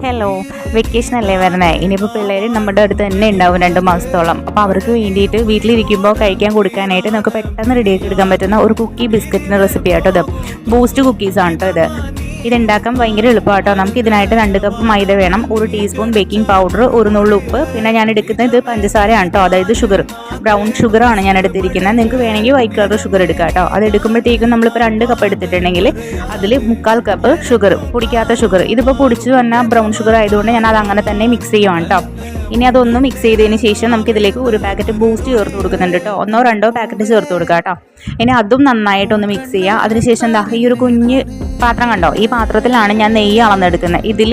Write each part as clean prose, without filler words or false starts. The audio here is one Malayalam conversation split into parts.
ഹലോ, വെക്കേഷൻ അല്ലേ വരണേ. ഇനിയിപ്പോൾ പിള്ളേർ നമ്മുടെ അടുത്ത് തന്നെ ഉണ്ടാവും 2 മാസത്തോളം. അപ്പോൾ അവർക്ക് വേണ്ടിയിട്ട് വീട്ടിലിരിക്കുമ്പോൾ കഴിക്കാൻ കൊടുക്കാനായിട്ട് നമുക്ക് പെട്ടെന്ന് റെഡിയാക്കി എടുക്കാൻ പറ്റുന്ന ഒരു കുക്കി ബിസ്ക്കറ്റിൻ്റെ റെസിപ്പി ആട്ടോ ഇത്. ബൂസ്റ്റ് കുക്കീസാണ് കേട്ടോ ഇത്. ഇതുണ്ടാക്കാൻ ഭയങ്കര എളുപ്പമാട്ടോ. നമുക്ക് ഇതിനായിട്ട് 2 കപ്പ് മൈദ വേണം, 1 ടീസ്പൂൺ ബേക്കിംഗ് പൗഡർ, 1 നുള്ളു ഉപ്പ്, പിന്നെ ഞാൻ എടുക്കുന്നത് ഇത് പഞ്ചസാരയാണ് കേട്ടോ, അതായത് ഷുഗർ, ബ്രൗൺ ഷുഗറാണ് ഞാൻ എടുത്തിരിക്കുന്നത്. നിങ്ങൾക്ക് വേണമെങ്കിൽ വൈറ്റ് കളർ ഷുഗർ എടുക്കാം കേട്ടോ. അത് എടുക്കുമ്പോഴത്തേക്കും നമ്മളിപ്പോൾ 2 കപ്പ് എടുത്തിട്ടുണ്ടെങ്കിൽ അതിൽ 3/4 കപ്പ് ഷുഗർ, പൊടിക്കാത്ത ഷുഗർ. ഇതിപ്പോൾ പൊടിച്ച് വന്ന ബ്രൗൺ ഷുഗർ ആയതുകൊണ്ട് ഞാൻ അത് അങ്ങനെ തന്നെ മിക്സ് ചെയ്യുവാണ് കേട്ടോ. ഇനി അതൊന്ന് മിക്സ് ചെയ്തതിന് ശേഷം നമുക്ക് ഇതിലേക്ക് 1 പാക്കറ്റ് ബൂസ്റ്റ് ചേർത്ത് കൊടുക്കുന്നുണ്ട് കേട്ടോ. 1 or 2 പാക്കറ്റ് ചേർത്ത് കൊടുക്കുക കേട്ടോ. ഇനി അതും നന്നായിട്ടൊന്ന് മിക്സ് ചെയ്യുക. അതിനുശേഷം എന്താ, ഈ ഒരു കുഞ്ഞ് പാത്രം കണ്ടോ, ഈ പാത്രത്തിലാണ് ഞാൻ നെയ്യ് അളന്നെടുക്കുന്നത്. ഇതിൽ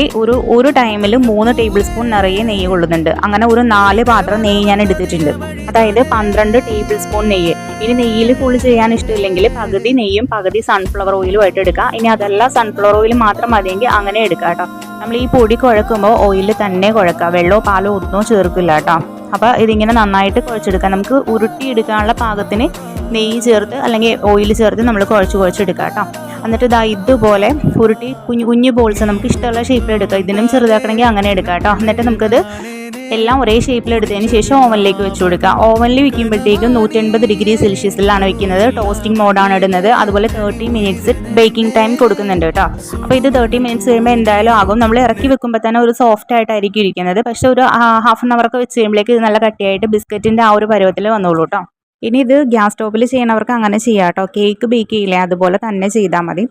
ഒരു ടൈമിൽ 3 ടേബിൾ സ്പൂൺ നിറയെ നെയ്യ് കൊള്ളുന്നുണ്ട്. അങ്ങനെ ഒരു 4 പാത്രം നെയ്യ് ഞാൻ എടുത്തിട്ടുണ്ട്, അതായത് 12 ടേബിൾ സ്പൂൺ നെയ്യ്. ഇനി നെയ്യിൽ ഫുൾ ചെയ്യാൻ ഇഷ്ടമില്ലെങ്കിൽ പകുതി നെയ്യും പകുതി സൺഫ്ലവർ ഓയിലും ആയിട്ട് എടുക്കുക. ഇനി അതല്ല സൺഫ്ലവർ ഓയിൽ മാത്രം മതിയെങ്കിൽ അങ്ങനെ എടുക്കുക കേട്ടോ. നമ്മൾ ഈ പൊടി കുഴക്കുമ്പോൾ ഓയിലിൽ തന്നെ കുഴക്കുക, വെള്ളമോ പാലോ ഒന്നും ചേർക്കില്ല കേട്ടോ. അപ്പോൾ ഇതിങ്ങനെ നന്നായിട്ട് കുഴച്ചെടുക്കാം. നമുക്ക് ഉരുട്ടിയെടുക്കാനുള്ള പാകത്തിന് നെയ്യ് ചേർത്ത് അല്ലെങ്കിൽ ഓയിൽ ചേർത്ത് നമ്മൾ കുഴച്ചെടുക്കാം കേട്ടോ. എന്നിട്ട് ഇതുപോലെ ഉരുട്ടി കുഞ്ഞു കുഞ്ഞു ബോൾസ് നമുക്ക് ഇഷ്ടമുള്ള ഷേപ്പിൽ എടുക്കാം. ഇതിനും ചെറുതാക്കണമെങ്കിൽ അങ്ങനെ എടുക്കാം കേട്ടോ. എന്നിട്ട് നമുക്കത് എല്ലാം ഒരേ ഷേപ്പിൽ എടുത്തതിന് ശേഷം ഓവനിലേക്ക് വെച്ച് കൊടുക്കുക. ഓവനിൽ വയ്ക്കുമ്പോഴത്തേക്കും 180 ഡിഗ്രി സെൽഷ്യസിലാണ് വയ്ക്കുന്നത്. ടോസ്റ്റിംഗ് മോഡാണ് ഇടുന്നത്. അതുപോലെ 30 മിനിറ്റ്സ് ബേക്കിംഗ് ടൈം കൊടുക്കുന്നുണ്ട് കേട്ടോ. അപ്പോൾ ഇത് 30 മിനിറ്റ്സ് കഴിയുമ്പോൾ എന്തായാലും ആകും. നമ്മൾ ഇറക്കി വെക്കുമ്പോൾ തന്നെ ഒരു സോഫ്റ്റ് ആയിട്ടായിരിക്കും ഇരിക്കുന്നത്. പക്ഷേ ഒരു ഹാഫ് ആൻ അവർക്ക് വെച്ച് കഴിയുമ്പോഴേക്ക് ഇത് നല്ല കട്ടിയായിട്ട് ബിസ്ക്കറ്റിൻ്റെ ആ ഒരു പരുവത്തിൽ വന്നോളൂ കേട്ടോ. ഇനി ഇത് ഗ്യാസ് സ്റ്റോപ്പിൽ ചെയ്യണവർക്ക് അങ്ങനെ ചെയ്യാം കേട്ടോ. കേക്ക് ബേക്ക് ചെയ്യില്ലേ, അതുപോലെ തന്നെ ചെയ്താൽ മതി.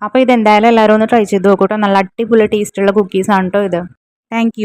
അപ്പോൾ ഇതെന്തായാലും എല്ലാവരും ഒന്ന് ട്രൈ ചെയ്ത് നോക്കൂട്ടോ. നല്ല അടിപൊളി ടേസ്റ്റുള്ള കുക്കീസാണ് കേട്ടോ ഇത്. താങ്ക്